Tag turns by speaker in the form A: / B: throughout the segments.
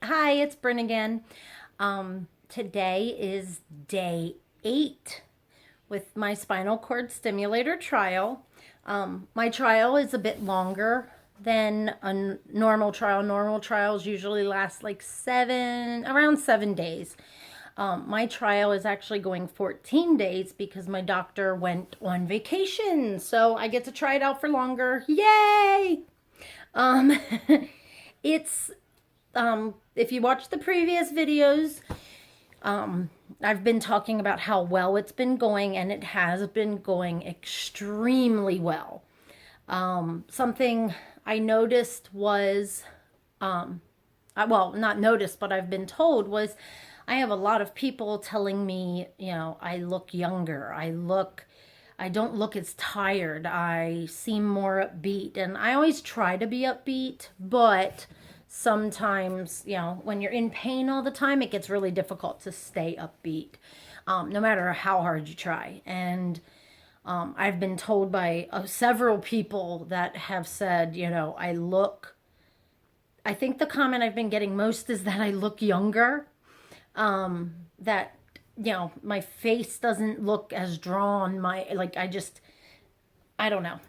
A: Hi, it's Bryn again. Today is day 8 with my spinal cord stimulator trial. My trial is a bit longer than a normal trial. Normal trials usually last like around 7 days. My trial is actually going 14 days because my doctor went on vacation. So I get to try it out for longer. Yay! Um, it's if you watch the previous videos, I've been talking about how well it's been going, and it has been going extremely well. Something I noticed was, well, not noticed, but I've been told was I have a lot of people telling me, I look younger. I don't look as tired. I seem more upbeat. And I always try to be upbeat, but sometimes, when you're in pain all the time, it gets really difficult to stay upbeat, no matter how hard you try. And I've been told by several people that have said, I think the comment I've been getting most is that I look younger, that my face doesn't look as drawn. I don't know.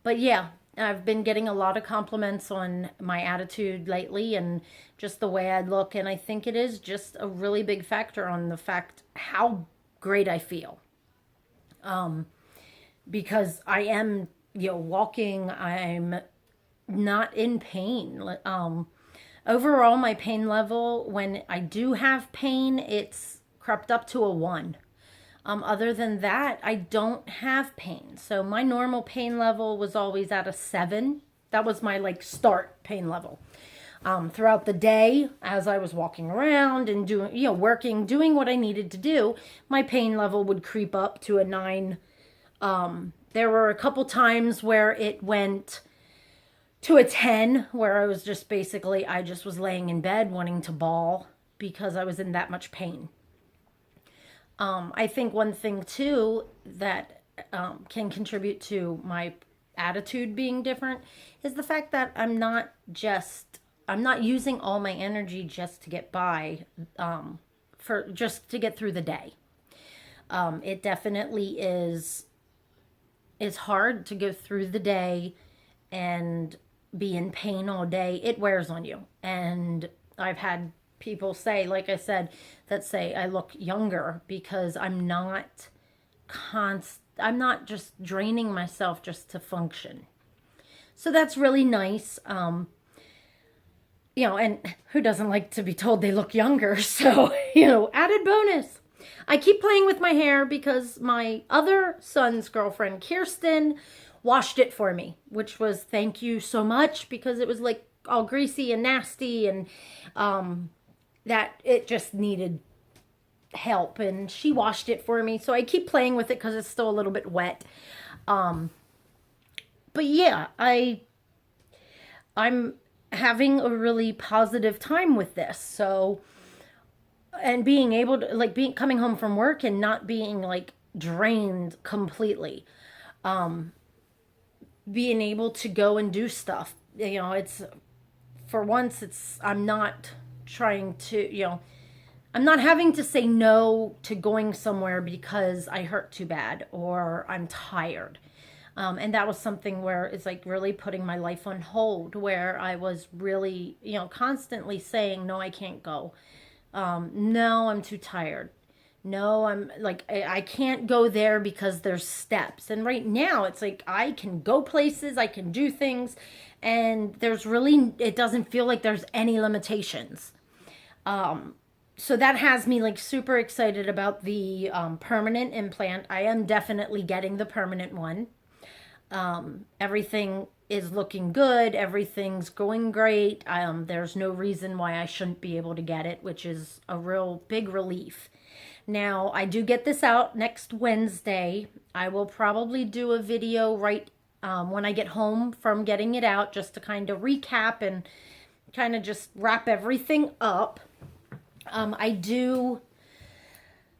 A: But yeah, I've been getting a lot of compliments on my attitude lately and just the way I look. And I think it is just a really big factor on the fact how great I feel. Because I am, walking, I'm not in pain. Overall, my pain level, when I do have pain, it's crept up to a 1. Other than that, I don't have pain. So my normal pain level was always at a 7. That was my start pain level. Throughout the day, as I was walking around and doing, working, doing what I needed to do, my pain level would creep up to a 9. There were a couple times where it went to a 10, where I was just basically, I just was laying in bed wanting to bawl because I was in that much pain. I think one thing too that can contribute to my attitude being different is the fact that I'm not using all my energy just to get by, for just to get through the day. It definitely is hard to go through the day and be in pain all day. It wears on you. And I've had people say, like I said, that say I look younger because I'm not just draining myself just to function. So that's really nice. And who doesn't like to be told they look younger? So, added bonus. I keep playing with my hair because my other son's girlfriend, Kirsten, washed it for me, which was thank you so much, because it was like all greasy and nasty, and that it just needed help, and she washed it for me. So I keep playing with it because it's still a little bit wet. But yeah, I'm having a really positive time with this. So, and being able to coming home from work and not being drained completely. Being able to go and do stuff. It's, for once, I'm not trying to, I'm not having to say no to going somewhere because I hurt too bad or I'm tired. And that was something where it's really putting my life on hold, where I was really, constantly saying, no, I can't go. No, I'm too tired. No, I can't go there because there's steps. And right now it's I can go places, I can do things, and it doesn't feel like there's any limitations. So that has me super excited about the permanent implant. I am definitely getting the permanent one. Everything is looking good. Everything's going great. There's no reason why I shouldn't be able to get it, which is a real big relief. Now, I do get this out next Wednesday. I will probably do a video right when I get home from getting it out, just to kind of recap and kind of just wrap everything up. I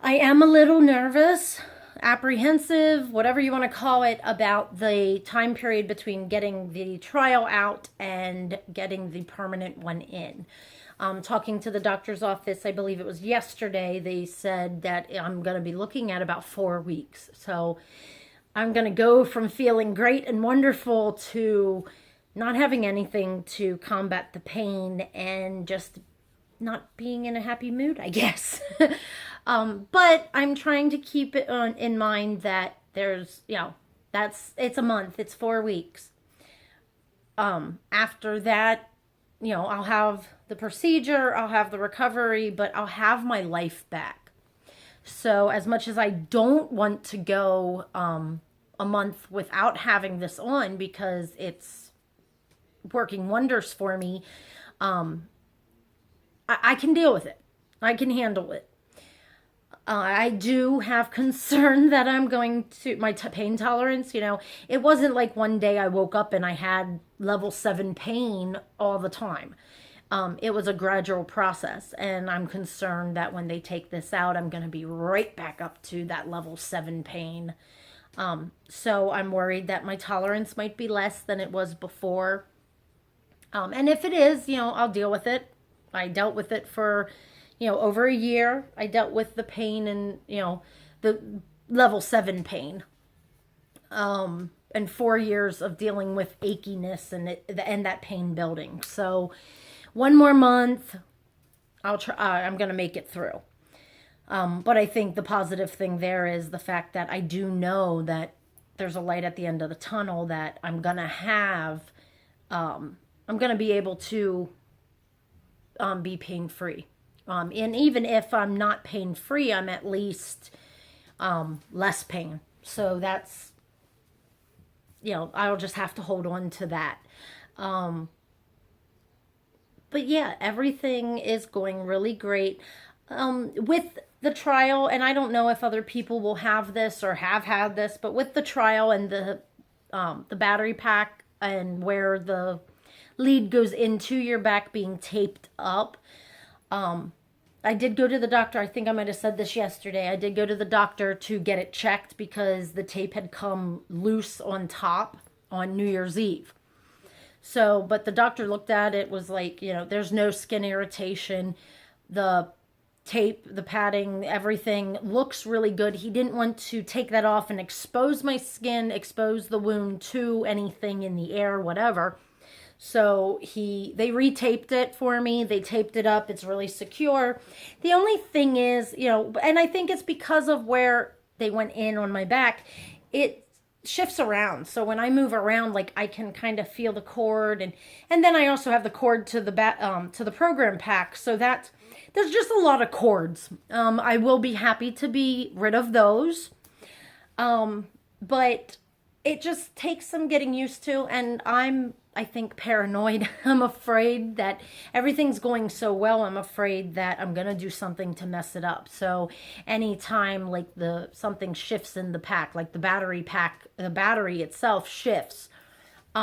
A: am a little nervous. apprehensive, whatever you want to call it, about the time period between getting the trial out and getting the permanent one in. Talking to the doctor's office, I believe it was yesterday, they said that I'm going to be looking at about 4 weeks. So I'm going to go from feeling great and wonderful to not having anything to combat the pain and just not being in a happy mood, I guess. But I'm trying to keep it in mind that there's, it's a month, it's 4 weeks. After that, I'll have the procedure, I'll have the recovery, but I'll have my life back. So as much as I don't want to go a month without having this on because it's working wonders for me, I can deal with it. I can handle it. I do have concern that I'm going to, my pain tolerance, it wasn't like one day I woke up and I had level 7 pain all the time. It was a gradual process, and I'm concerned that when they take this out, I'm going to be right back up to that level 7 pain. So I'm worried that my tolerance might be less than it was before. And if it is, I'll deal with it. I dealt with it for, over a year. I dealt with the pain and, the level 7 pain. And 4 years of dealing with achiness and that pain building. So one more month, I'll try. I'm going to make it through. But I think the positive thing there is the fact that I do know that there's a light at the end of the tunnel, that I'm going to have, I'm going to be able to be pain-free. And even if I'm not pain-free, I'm at least less pain. So that's, I'll just have to hold on to that. But yeah, everything is going really great. With the trial, and I don't know if other people will have this or have had this, but with the trial and the battery pack and where the lead goes into your back being taped up, I did go to the doctor. I think I might have said this yesterday. I did go to the doctor to get it checked because the tape had come loose on top on New Year's Eve. So, but the doctor looked at it, was like, there's no skin irritation. The tape, the padding, everything looks really good. He didn't want to take that off and expose my skin, expose the wound to anything in the air, whatever. So they retaped it for me. They taped it up. It's really secure. The only thing is, and I think it's because of where they went in on my back, it shifts around. So when I move around, like, I can kind of feel the cord, and then I also have the cord to the program pack. So that there's just a lot of cords. I will be happy to be rid of those. But it just takes some getting used to, and I think, paranoid. I'm afraid that everything's going so well. I'm afraid that I'm going to do something to mess it up. So anytime like something shifts in the pack, like the battery pack, the battery itself shifts,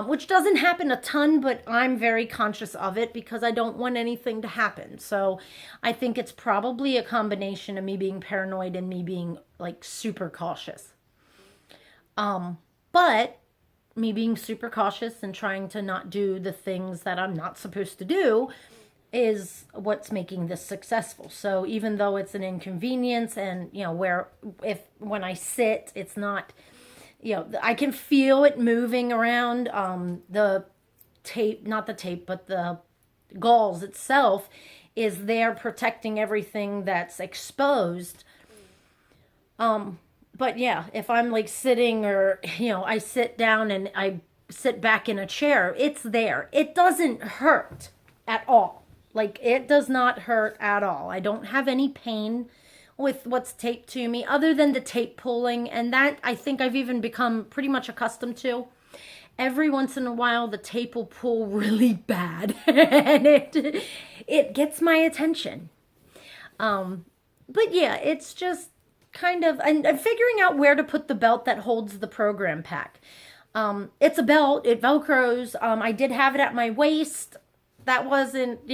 A: which doesn't happen a ton, but I'm very conscious of it because I don't want anything to happen. So I think it's probably a combination of me being paranoid and me being like super cautious. But me being super cautious and trying to not do the things that I'm not supposed to do is what's making this successful. So even though it's an inconvenience, and when I sit, it's not, I can feel it moving around. The tape, not the tape, but the gauze itself is there protecting everything that's exposed. But yeah, if I'm like sitting, or, I sit down and I sit back in a chair, it's there. It doesn't hurt at all. Like, it does not hurt at all. I don't have any pain with what's taped to me other than the tape pulling. And that I think I've even become pretty much accustomed to. Every once in a while, the tape will pull really bad and it gets my attention. But yeah, it's just kind of, and figuring out where to put the belt that holds the program pack. It's a belt, it velcros. I did have it at my waist. That wasn't,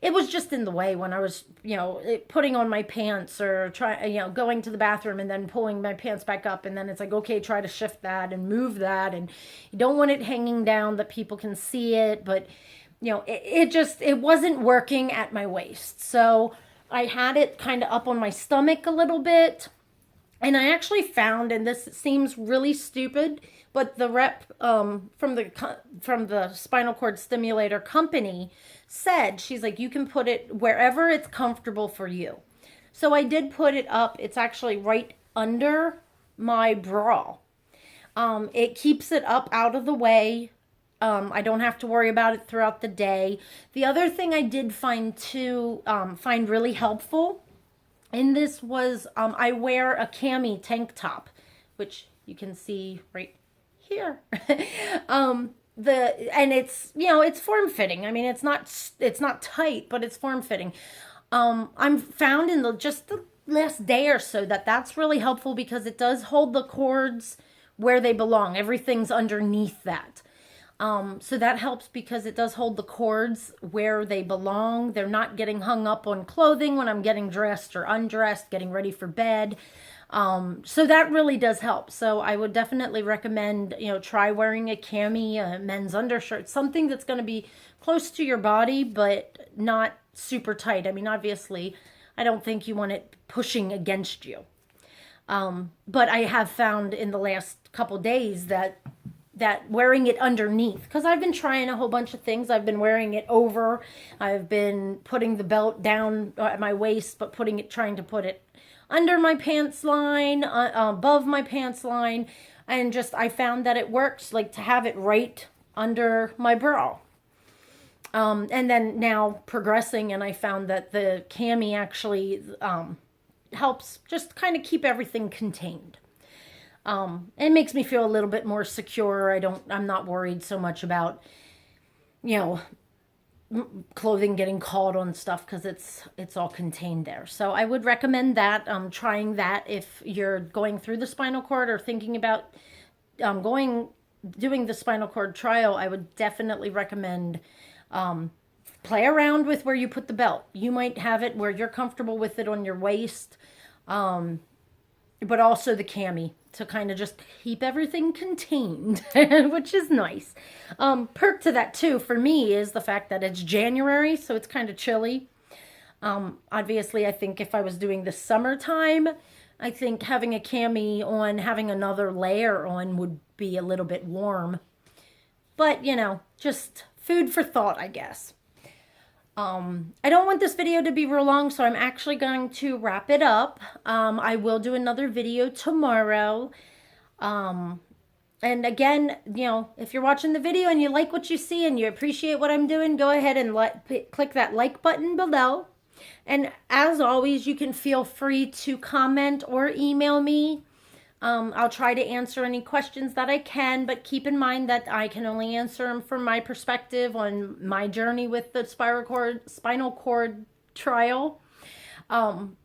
A: it was just in the way when I was, putting on my pants or going to the bathroom and then pulling my pants back up. And then it's like, okay, try to shift that and move that. And you don't want it hanging down that people can see it. But, it wasn't working at my waist. So I had it kind of up on my stomach a little bit. And I actually found, and this seems really stupid, but the rep from the spinal cord stimulator company said, she's like, you can put it wherever it's comfortable for you. So I did put it up. It's actually right under my bra. It keeps it up out of the way. I don't have to worry about it throughout the day. The other thing I did find really helpful in this was I wear a cami tank top, which you can see right here. And it's form fitting. I mean, it's not tight, but it's form fitting. I'm found in just the last day or so that's really helpful because it does hold the cords where they belong. Everything's underneath that. So that helps because it does hold the cords where they belong. They're not getting hung up on clothing when I'm getting dressed or undressed, getting ready for bed. So that really does help. So I would definitely recommend, try wearing a cami, a men's undershirt, something that's going to be close to your body, but not super tight. I mean, obviously, I don't think you want it pushing against you. But I have found in the last couple days that wearing it underneath, because I've been trying a whole bunch of things. I've been wearing it over. I've been putting the belt down at my waist, but trying to put it under my pants line, above my pants line. And I found that it works, like to have it right under my bra. And then now progressing, and I found that the cami actually helps just kind of keep everything contained. It makes me feel a little bit more secure. I'm not worried so much about, clothing getting caught on stuff because it's all contained there. So I would recommend that, trying that if you're going through the spinal cord or thinking about doing the spinal cord trial. I would definitely recommend play around with where you put the belt. You might have it where you're comfortable with it on your waist, but also the cami to kind of just keep everything contained, which is nice. Perk to that too for me is the fact that it's January, so it's kind of chilly. Obviously, I think if I was doing the summertime, I think having a cami on, having another layer on would be a little bit warm. But, just food for thought, I guess. I don't want this video to be real long, so I'm actually going to wrap it up. I will do another video tomorrow. And again, if you're watching the video and you like what you see and you appreciate what I'm doing, go ahead and click that like button below. And as always, you can feel free to comment or email me. I'll try to answer any questions that I can, but keep in mind that I can only answer them from my perspective on my journey with the spinal cord trial. And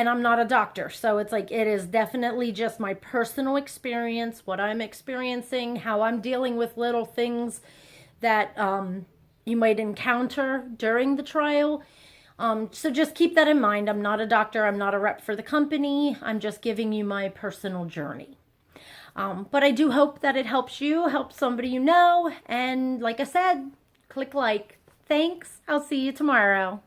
A: I'm not a doctor, so it's like, it is definitely just my personal experience, what I'm experiencing, how I'm dealing with little things that you might encounter during the trial. So just keep that in mind. I'm not a doctor. I'm not a rep for the company. I'm just giving you my personal journey. But I do hope that it helps you, helps somebody you know. And like I said, click like. Thanks. I'll see you tomorrow.